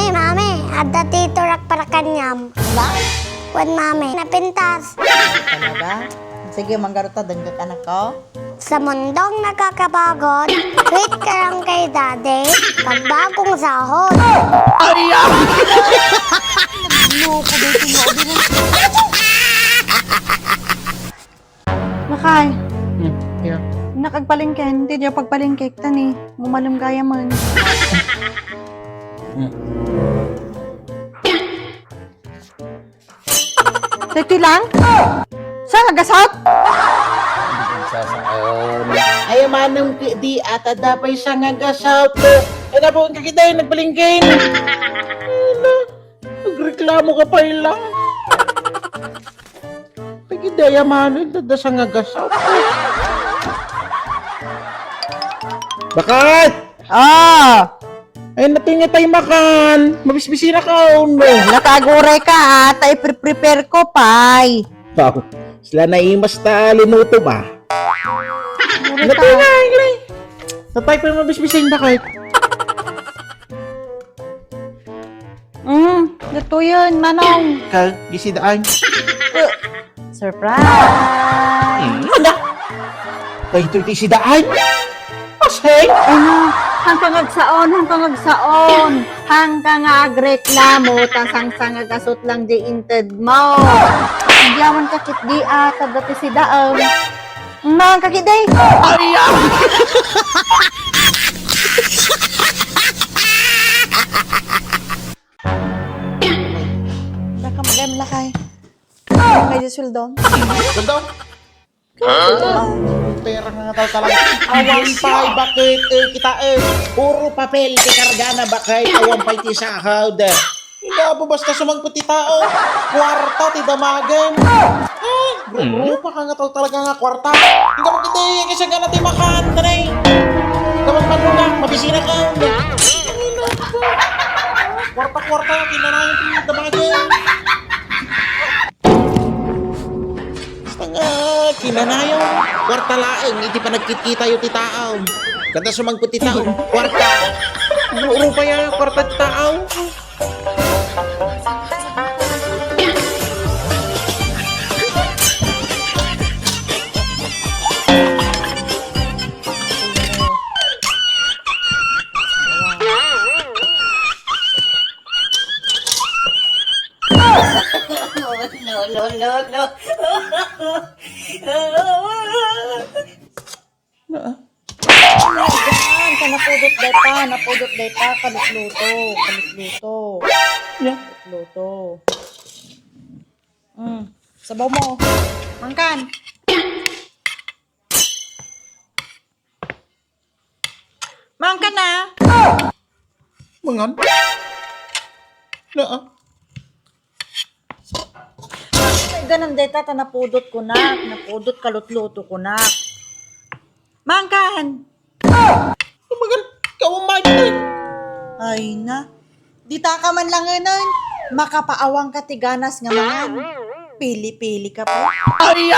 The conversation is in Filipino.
Mami, ada tito rakparakanyam. Wala? Wan mami, napintas. Talaga? Sige, manggaruta, dangga ka na ko. Sa mundong nakakapagod, wait ka lang kay daddy, pagbagong sahod. Loko, dito mo. Nakay, Yeah. nakagpalingke, hindi niya pagpalingke, tani, mumalum gaya man. Titi lang? Saan nagasot? Ay, manong di ata dapay siya nga gasaw to. Ay, nabuong kakiday, nagbalingkin. Ano? Nagreklamo ka pa ilang. Pagiday, manon, dada siya nga gasaw to. Bakit? Ah! Ay, natinga tayo makan. Mabisbisi na ka, no. Nakagure ka at i-prepare ko, pay. Wow, sila naimas ta linuto ba? Gure ka. Natinga, ilay. Tatay pa yung mabisbisin na kahit. Ito yun, manong. Kal, gisidaan. Surprise! Ano? Kay ito'y tisidaan? Asay? Ano? Hanggang agsaon. Hanggang agreklamo, tasang agasot lang di inted mo. Diyaman kakit di ata dati si daang. Mga kakit day. Baka magayam lakay. May diswildong. Ganda? Pera nga tao talaga. Awan pa'y bakit kita puro papel ti kargana bakit awan pa'y ti sahod. Hindi po basta sumagputi tao. Kwarta ti damagan. Grupa ka nga tao talaga nga kwarta. Hindi ka magkita kasi nga natin makan. Tanay. Kapag mo nga, mabisina ka. Kwarta, kinanayan ti damagan. Kinanayo, kwarta laeng, hindi pa nagkikita yung titaaw. Ganda sumangkot titaaw, kwarta. Uro pa yan, kwarta titaaw. Napudot data, kalutluto. Yeah. Luto. Sabaw mo. Mangkan. Mangkan na. Mangan? Naa. Ganun data, napudot ko na. Napudot kalutluto ko na. Mangkan. Mangan, kawamay tayo. Ay na. Dita ka man lang nun. Makapaawang katiganas nga man. Pili-pili ka po. Ay,